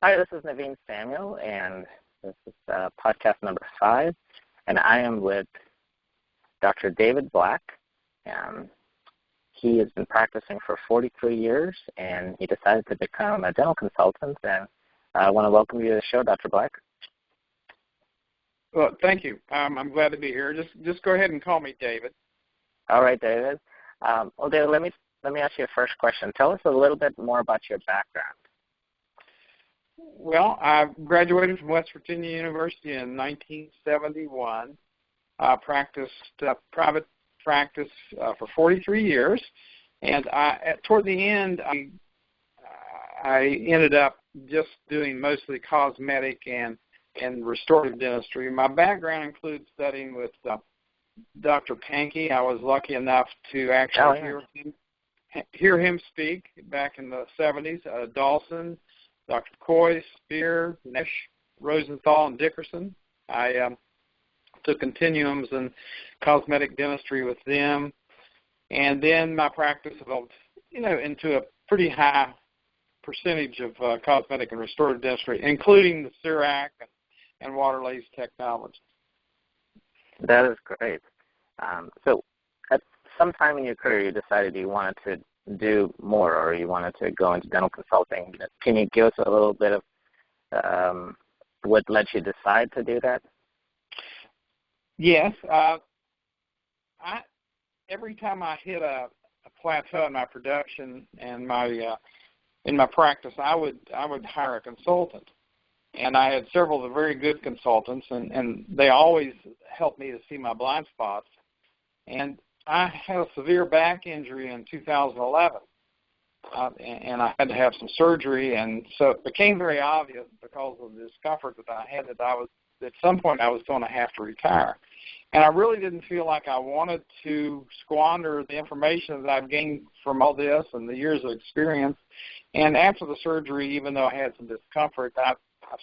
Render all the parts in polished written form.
Hi, this is Naveen Samuel, and this is podcast number 5, and I am with Dr. David Black. He has been practicing for 43 years, and he decided to become a dental consultant, and I want to welcome you to the show, Dr. Black. Well, thank you. I'm glad to be here. Just go ahead and call me David. All right, David. Well, David, let me ask you a first question. Tell us a little bit more about your background. Well, I graduated from West Virginia University in 1971. I practiced private practice for 43 years, and toward the end, I ended up just doing mostly cosmetic and restorative dentistry. My background includes studying with Dr. Pankey. I was lucky enough to actually hear him speak back in the 70s. Dawson, Dr. Coy, Spear, Nash, Rosenthal, and Dickerson. I took continuums in cosmetic dentistry with them, and then my practice evolved, into a pretty high percentage of cosmetic and restorative dentistry, including the CERAC and Waterley's technology. That is great. So at some time in your career, you decided you wanted to do more, or you wanted to go into dental consulting. Can you give us a little bit of what led you decide to do that? Yes. Every time I hit a plateau in my production and in my practice, I would hire a consultant. And I had several of the very good consultants, and they always helped me to see my blind spots. And I had a severe back injury in 2011, and I had to have some surgery. And so it became very obvious because of the discomfort that I had that at some point I was going to have to retire. And I really didn't feel like I wanted to squander the information that I've gained from all this and the years of experience. And after the surgery, even though I had some discomfort, I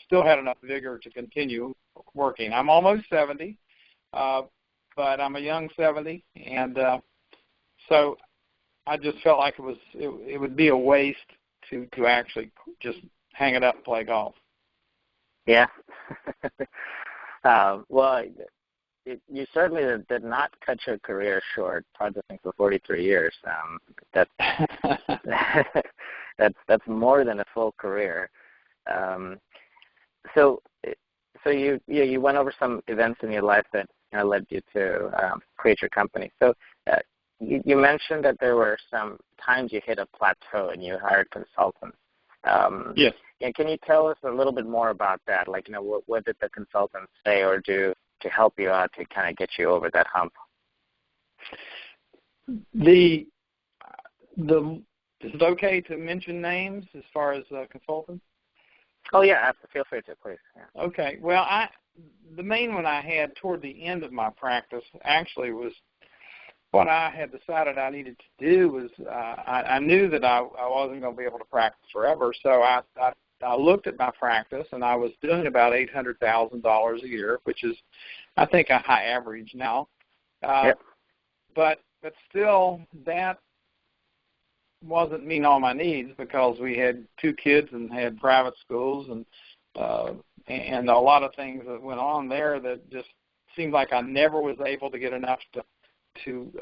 still had enough vigor to continue working. I'm almost 70, but I'm a young 70, and so I just felt like it would be a waste to actually just hang it up and play golf. Yeah. Well, you certainly did not cut your career short, practicing for 43 years. That's more than a full career. So you went over some events in your life that led you to create your company. So you mentioned that there were some times you hit a plateau and you hired consultants. Yes. And can you tell us a little bit more about that? Like, what did the consultants say or do to help you out to kind of get you over that hump? Is it okay to mention names as far as consultants? Oh, yeah, feel free to, please. Yeah. Okay. Well, the main one I had toward the end of my practice actually was what I had decided I needed to do was I knew that I wasn't going to be able to practice forever, so I looked at my practice, and I was doing about $800,000 a year, which is, I think, a high average now. Yep. But still, that wasn't meeting all my needs because we had 2 kids and had private schools and a lot of things that went on there that just seemed like I never was able to get enough to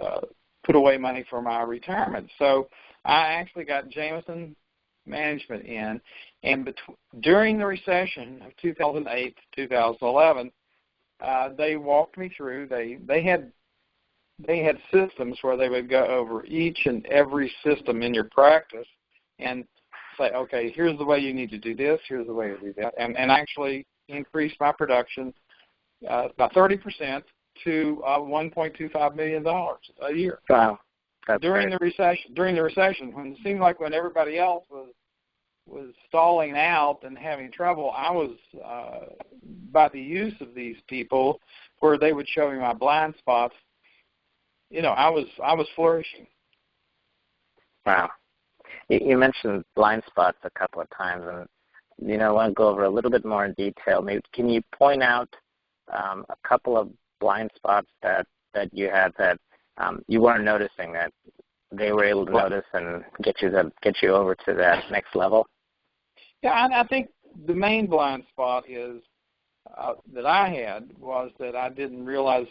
put away money for my retirement. So I actually got Jameson Management in, and during the recession of 2008 to 2011, they walked me through. They had systems where they would go over each and every system in your practice and say, okay, here's the way you need to do this, here's the way to do that, and actually increase my production by 30% to $1.25 million a year. Wow. During the recession, when it seemed like when everybody else was stalling out and having trouble, I was by the use of these people where they would show me my blind spots. I was flourishing. Wow. You mentioned blind spots a couple of times, and I want to go over a little bit more in detail. Maybe can you point out a couple of blind spots that you had that you weren't noticing that they were able to notice and get you over to that next level? Yeah, I think the main blind spot is that I had was that I didn't realize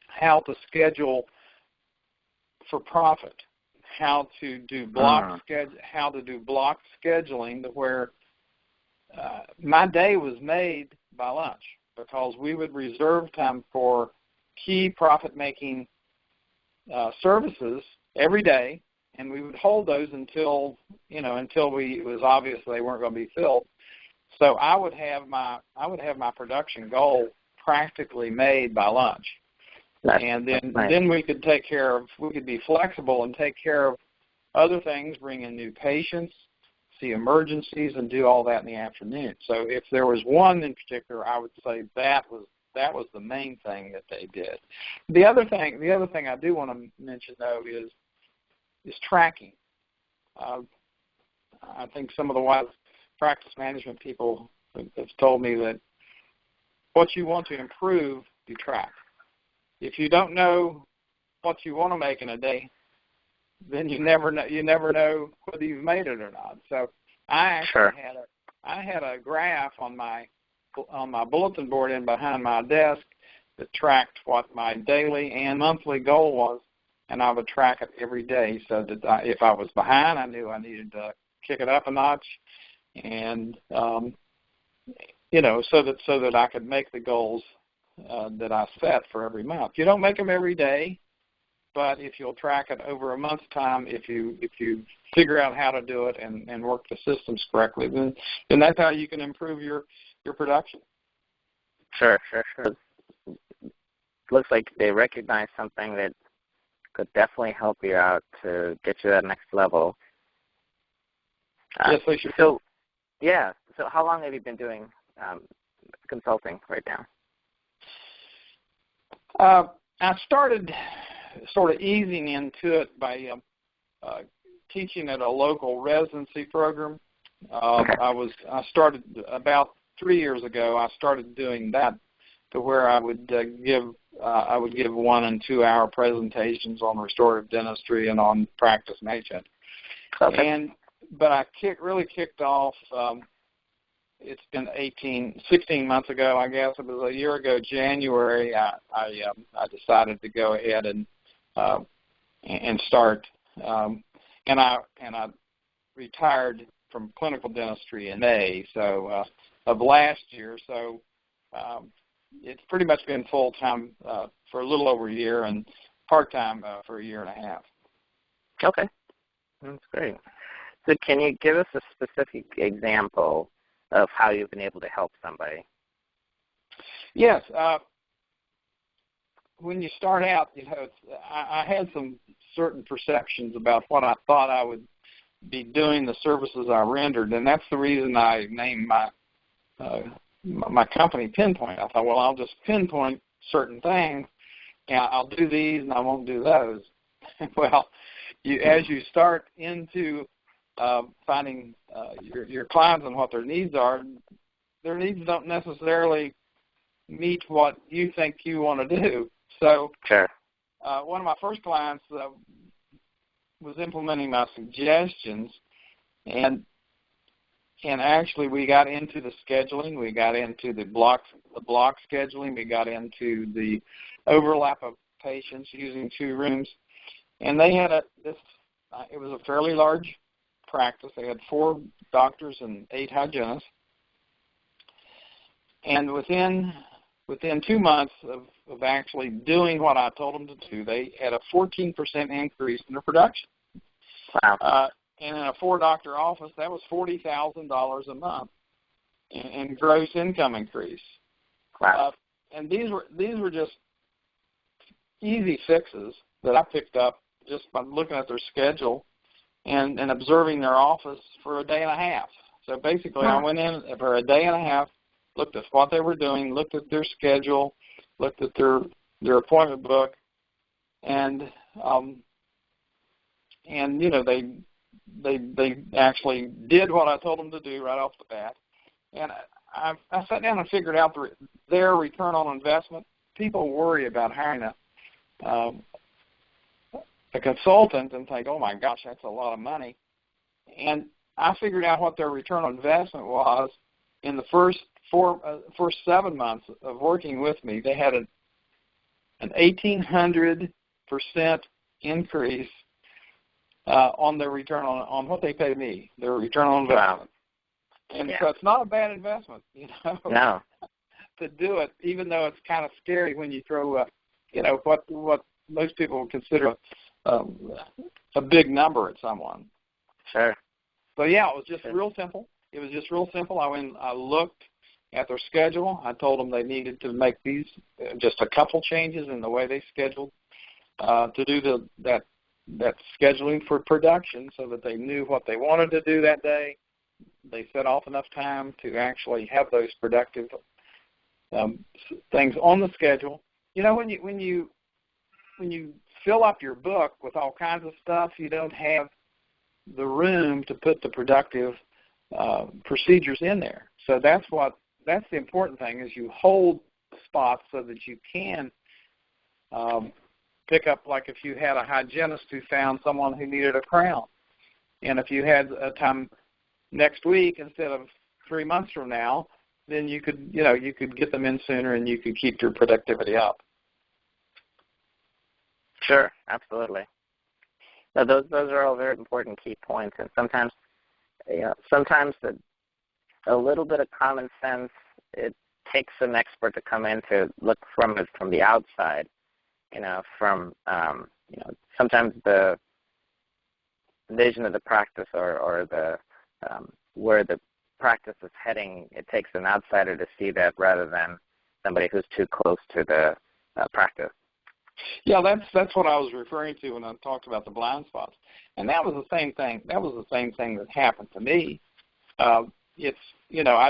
how to schedule for profit, how to do block scheduling to where my day was made by lunch, because we would reserve time for key profit-making services every day, and we would hold those until it was obvious they weren't going to be filled. So I would have my production goal practically made by lunch, and then we could be flexible and take care of other things, bring in new patients, see emergencies, and do all that in the afternoon. So if there was one in particular, I would say that was the main thing that they did. The other thing I do want to mention though is tracking. I think some of the wise practice management people have told me that what you want to improve, you track. If you don't know what you want to make in a day, then you never know whether you've made it or not. So I actually had a graph on my bulletin board in behind my desk that tracked what my daily and monthly goal was, and I would track it every day so that if I was behind, I knew I needed to kick it up a notch, and so that I could make the goals that I set for every month. You don't make them every day, but if you'll track it over a month's time, if you figure out how to do it and work the systems correctly, then that's how you can improve your production. Sure. Looks like they recognize something that could definitely help you out to get you to that next level. Yes, they should. So how long have you been doing consulting right now? I started sort of easing into it by teaching at a local residency program. I started about 3 years ago. I started doing that to where I would give 1 and 2 hour presentations on restorative dentistry and on practice management. Okay. But I really kicked off. It's been 16 months ago, I guess. It was a year ago, January. I decided to go ahead and start. And I retired from clinical dentistry in May of last year. So it's pretty much been full time for a little over a year, and part time for a year and a half. Okay, that's great. So can you give us a specific example of how you've been able to help somebody? Yes. When you start out, I had some certain perceptions about what I thought I would be doing, the services I rendered, and that's the reason I named my company Pinpoint. I thought, well, I'll just pinpoint certain things, and I'll do these and I won't do those. Well, as you start into finding your clients and what their needs are, their needs don't necessarily meet what you think you want to do. So one of my first clients was implementing my suggestions, and actually we got into the scheduling, we got into the block scheduling, we got into the overlap of patients using 2 rooms, and they had it was a fairly large practice. They had 4 doctors and 8 hygienists, and within 2 months of actually doing what I told them to do, they had a 14% increase in their production. Wow. And in a 4-doctor office, that was $40,000 a month in gross income increase. Wow. And these were just easy fixes that I picked up just by looking at their schedule and observing their office for a day and a half. So basically, I went in for a day and a half, looked at what they were doing, looked at their schedule, looked at their appointment book, and they actually did what I told them to do right off the bat. And I sat down and figured out their return on investment. People worry about hiring a consultant and think, oh my gosh, that's a lot of money. And I figured out what their return on investment was in the first 7 months of working with me. They had an 1,800% increase on their return on what they paid me, their return on investment. Wow. And so it's not a bad investment, No. to do it, even though it's kind of scary when you throw, what most people would consider a big number at someone. Sure. So, yeah, it was just real simple. It was just real simple. I looked at their schedule. I told them they needed to make these just a couple changes in the way they scheduled to do that scheduling for production so that they knew what they wanted to do that day. They set off enough time to actually have those productive things on the schedule. When you fill up your book with all kinds of stuff, you don't have the room to put the productive procedures in there. So that's the important thing, is you hold spots so that you can pick up, like if you had a hygienist who found someone who needed a crown, and if you had a time next week instead of 3 months from now, then you could get them in sooner and you could keep your productivity up. Sure, absolutely. Now, those are all very important key points, and sometimes a little bit of common sense, it takes an expert to come in to look from it from the outside. Sometimes the vision of the practice or the where the practice is heading, it takes an outsider to see that rather than somebody who's too close to the practice. Yeah, that's what I was referring to when I talked about the blind spots, and that was the same thing. That was the same thing that happened to me. I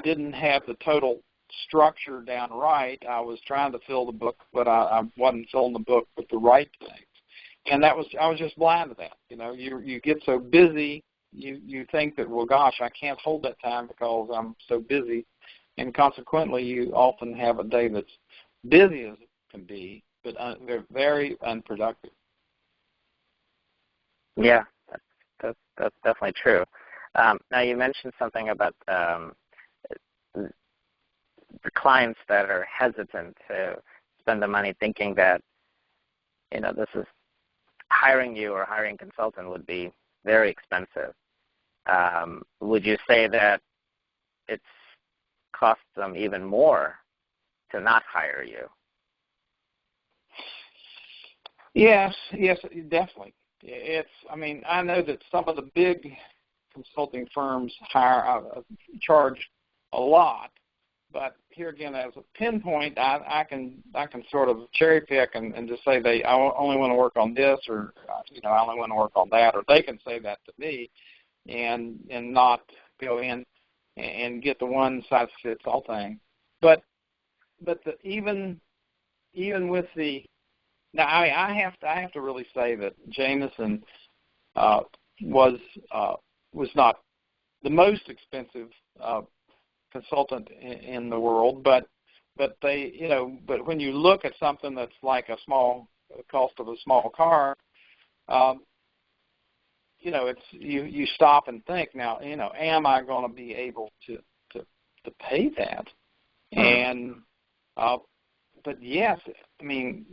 didn't have the total structure down right. I was trying to fill the book, but I wasn't filling the book with the right things, and I was just blind to that. You get so busy, you think that, well, gosh, I can't hold that time because I'm so busy, and consequently, you often have a day that's busy as it can be, but they're very unproductive. Yeah, that's definitely true. Now, you mentioned something about the clients that are hesitant to spend the money, thinking that this is hiring you or hiring a consultant would be very expensive. Would you say that it's costs them even more to not hire you? Yes, definitely. I know that some of the big consulting firms charge a lot, but here again, as a Pinpoint, I can sort of cherry pick and just say I only want to work on this, or I only want to work on that, or they can say that to me, and not go in and get the one size fits all thing. But even with the now, I have to really say that Jameson was not the most expensive consultant in the world, but when you look at something that's like a small cost of a small car, it's you stop and think, now, am I going to be able to pay that? And but yes, these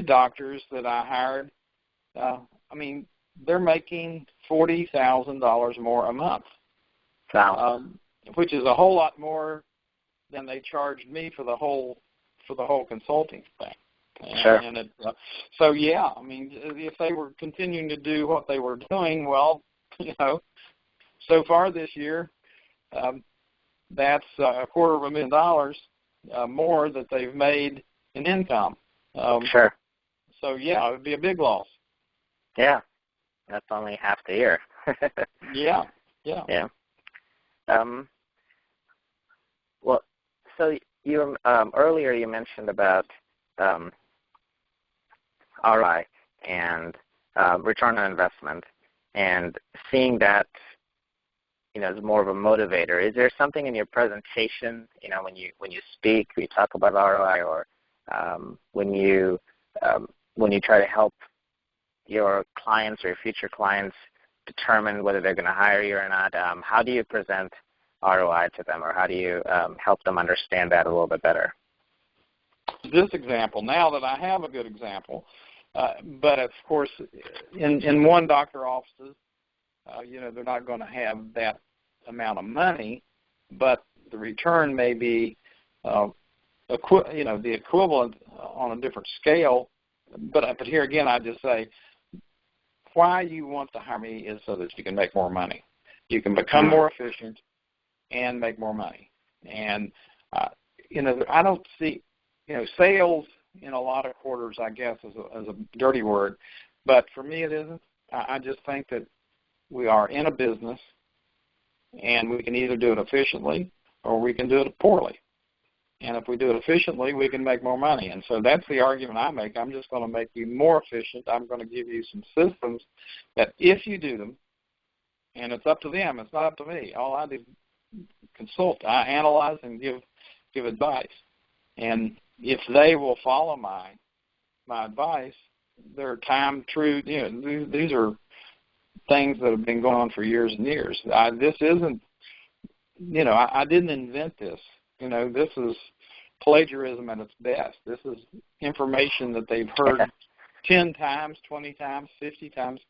doctors that I hired, they're making $40,000 more a month. Wow. Which is a whole lot more than they charged me for the whole consulting thing. Sure. And so yeah, if they were continuing to do what they were doing, well, so far this year, that's $250,000 more that they've made in income. Sure. So yeah, it would be a big loss. Yeah, that's only half the year. Yeah. Well, so you earlier you mentioned about ROI and return on investment, and seeing that as more of a motivator. Is there something in your presentation, when you speak, you talk about ROI, or when you try to help your clients or your future clients determine whether they're going to hire you or not? How do you present ROI to them, or how do you help them understand that a little bit better? This example, now that I have a good example, but of course, in one doctor offices, they're not going to have that amount of money, but the return may be, the equivalent on a different scale. But here again, I just say, why you want to hire me is so that you can make more money. You can become more efficient and make more money. And, I don't see, sales in a lot of quarters, I guess, is a dirty word. But for me, it isn't. I just think that we are in a business, and we can either do it efficiently or we can do it poorly. And if we do it efficiently, we can make more money. And so that's the argument I make. I'm just going to make you more efficient. I'm going to give you some systems that if you do them, and it's up to them, it's not up to me. All I do is consult. I analyze and give advice. And if they will follow my advice, they're time true. These are things that have been going on for years and years. This isn't, I didn't invent this. This is plagiarism at its best. This is information that they've heard 10 times, 20 times, 50 times,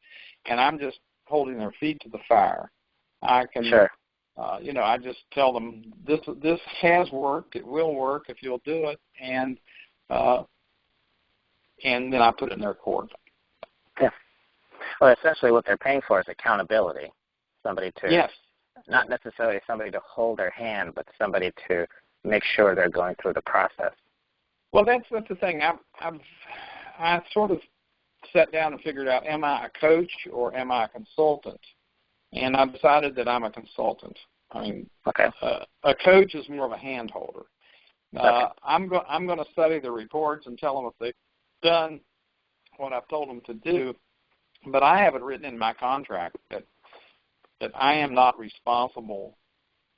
and I'm just holding their feet to the fire. I can, I just tell them this has worked. It will work if you'll do it, and then I put it in their court. Yeah. Well, essentially, what they're paying for is accountability. Somebody to not necessarily somebody to hold their hand, but somebody to make sure they're going through the process. Well, that's the thing. I sort of sat down and figured out, am I a coach or am I a consultant? And I decided that I'm a consultant. I mean, a coach is more of a hand holder. I'm going to study the reports and tell them if they've done what I've told them to do, but I have it written in my contract that I am not responsible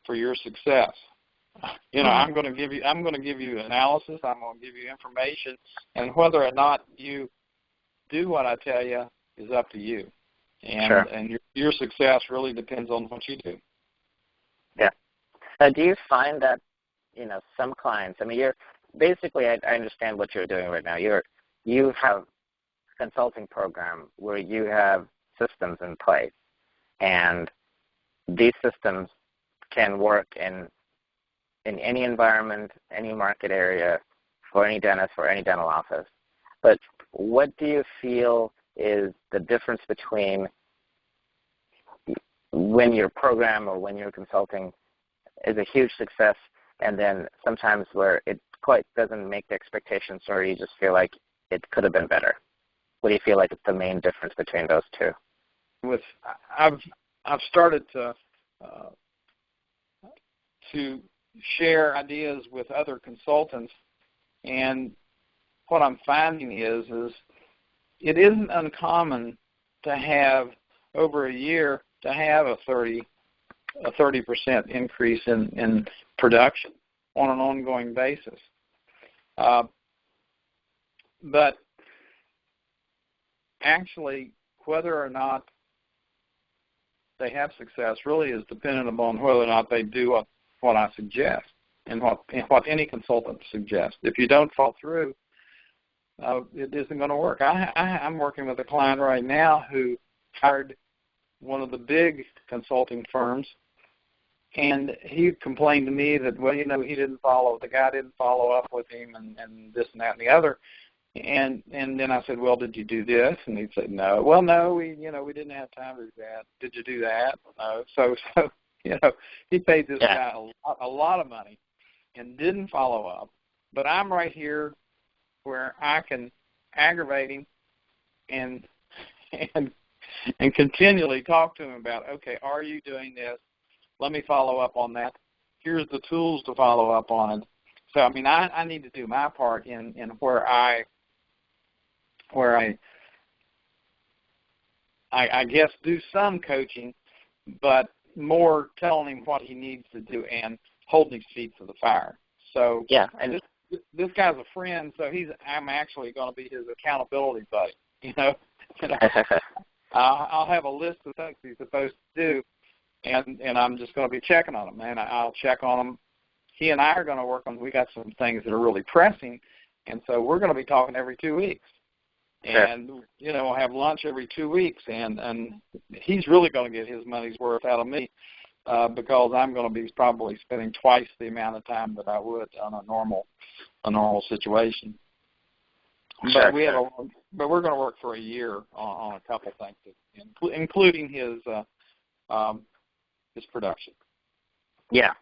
for your success. I'm going to give you analysis. I'm going to give you information, and whether or not you do what I tell you is up to you. And your success really depends on what you do. Yeah. Do you find that some clients? I mean, you're basically. I understand what you're doing right now. You have a consulting program where you have systems in place, and these systems can work in any environment, any market area, for any dentist, for any dental office. But what do you feel is the difference between when your program or when your consulting is a huge success and then sometimes where it quite doesn't make the expectations, or you just feel like it could have been better? What do you feel like is the main difference between those two? I've started to share ideas with other consultants, and what I'm finding is it isn't uncommon to have over a year to have a 30% increase in production on an ongoing basis. But actually, whether or not they have success really is dependent upon whether or not they do what I suggest and what any consultant suggests. If you don't follow through, it isn't going to work. I'm working with a client right now who hired one of the big consulting firms, and he complained to me that, the guy didn't follow up with him and this and that and the other. And then I said, well, did you do this? And he said, no. Well, no, we didn't have time to do that. Did you do that? No. So he paid this guy a lot of money and didn't follow up. But I'm right here where I can aggravate him and continually talk to him about, okay, are you doing this? Let me follow up on that. Here's the tools to follow up on it. So, I mean, I need to do my part in where I guess do some coaching, but more telling him what he needs to do and holding his feet to the fire. So and this guy's a friend, so I'm actually going to be his accountability buddy. I'll have a list of things he's supposed to do, and I'm just going to be checking on them, and I'll check on them. He and I are going to work on. We got some things that are really pressing, and so we're going to be talking every 2 weeks, and we'll have lunch every 2 weeks, and he's really going to get his money's worth out of me because I'm going to be probably spending twice the amount of time that I would on a normal situation. But we're going to work for a year on a couple things, including his production. Yeah,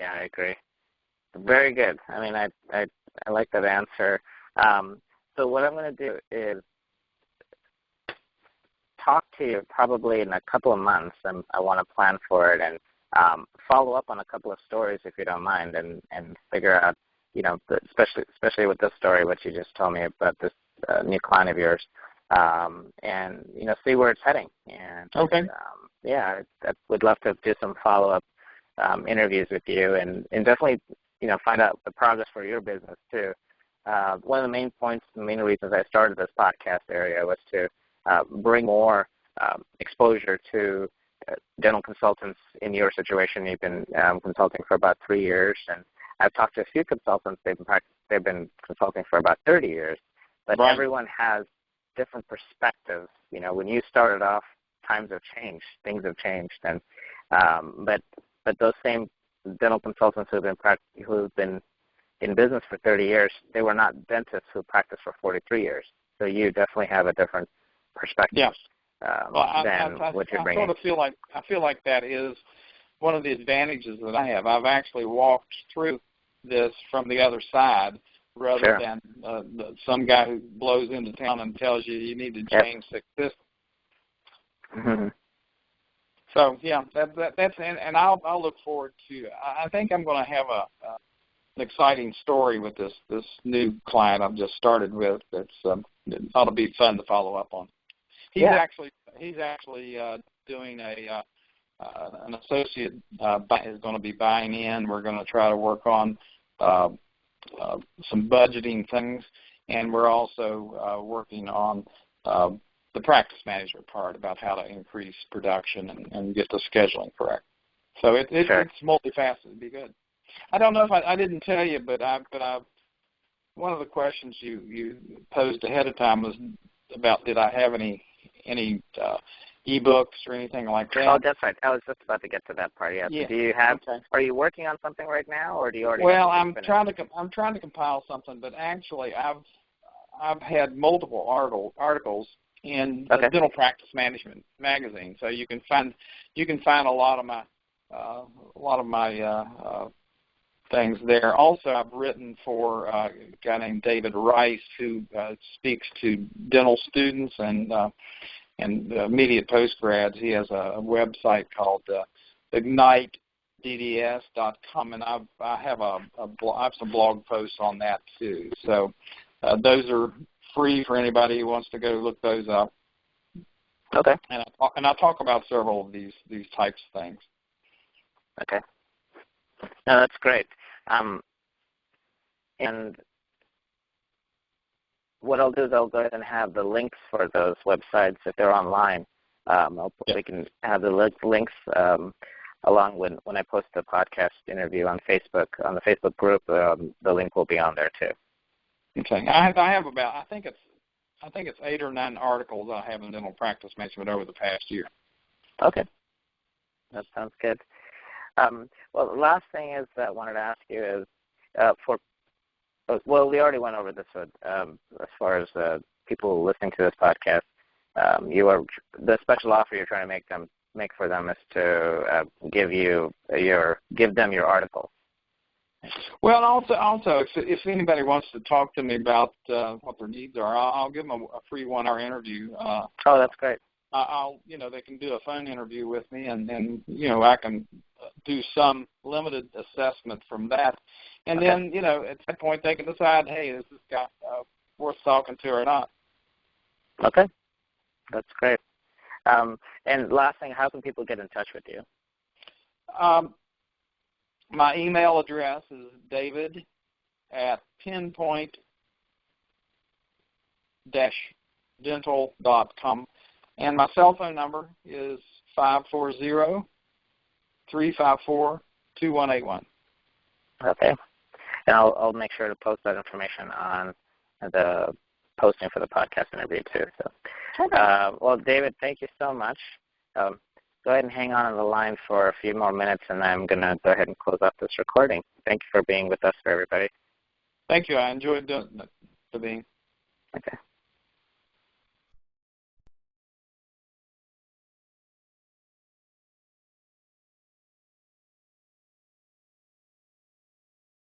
I agree. Very good. I mean, I like that answer. So what I'm going to do is talk to you probably in a couple of months, and I want to plan for it and follow up on a couple of stories if you don't mind, and figure out, especially with this story, what you just told me about this new client of yours, and see where it's heading. And okay. I would love to do some follow-up interviews with you, and definitely find out the progress for your business too. One of the main points, the main reasons I started this podcast area was to bring more exposure to dental consultants in your situation. You've been consulting for about 3 years, and I've talked to a few consultants. They've been consulting for about 30 years, but right. Everyone has different perspectives. When you started off, times have changed, things have changed, and but those same dental consultants who've been in business for 30 years, they were not dentists who practiced for 43 years. So you definitely have a different perspective. Yes. Than what you're bringing. I feel like that is one of the advantages that I have. I've actually walked through this from the other side rather than some guy who blows into town and tells you need to change the system. Mm-hmm. So that's and I'll look forward to. I think I'm going to have an exciting story with this new client I've just started with. That's it ought to be fun to follow up on. He's actually doing an associate is going to be buying in. We're going to try to work on some budgeting things, and we're also working on the practice management part about how to increase production and get the scheduling correct. So it's multifaceted. It'd be good. I don't know if I didn't tell you, but one of the questions you posed ahead of time was about did I have any e-books or anything like that? Oh, that's right. I was just about to get to that part. Yeah. Yeah. So do you have? Okay. Are you working on something right now, or do you already? Well, I'm trying to compile something, but actually, I've had multiple articles in the Dental Practice Management magazine, so you can find a lot of my things there. Also, I've written for a guy named David Rice who speaks to dental students and immediate postgrads. He has a website called IgniteDDS.com, and I have some blog posts on that too. So those are free for anybody who wants to go look those up. Okay. And I talk about several of these types of things. Okay. No, that's great. And what I'll do is I'll go ahead and have the links for those websites if they're online. We can have the links along with when I post the podcast interview on Facebook, on the Facebook group. The link will be on there too. Okay. I have about I think it's 8 or 9 articles I have in dental practice management over the past year. Okay. That sounds good. Well, the last thing is that I wanted to ask you is we already went over this as far as people listening to this podcast. The special offer you're trying to make for them is to give them your article. Well, also, if anybody wants to talk to me about what their needs are, I'll give them a free 1-hour interview. Oh, that's great. They can do a phone interview with me, and I can do some limited assessment from that, and then at that point they can decide, hey, is this guy worth talking to or not? Okay, that's great. And last thing, how can people get in touch with you? My email address is david@pinpoint-dental.com. And my cell phone number is 540-354-2181. Okay. And I'll make sure to post that information on the posting for the podcast interview too. So, well, David, thank you so much. Go ahead and hang on the line for a few more minutes, and I'm going to go ahead and close up this recording. Thank you for being with us, for everybody. Thank you. I enjoyed the being. Okay.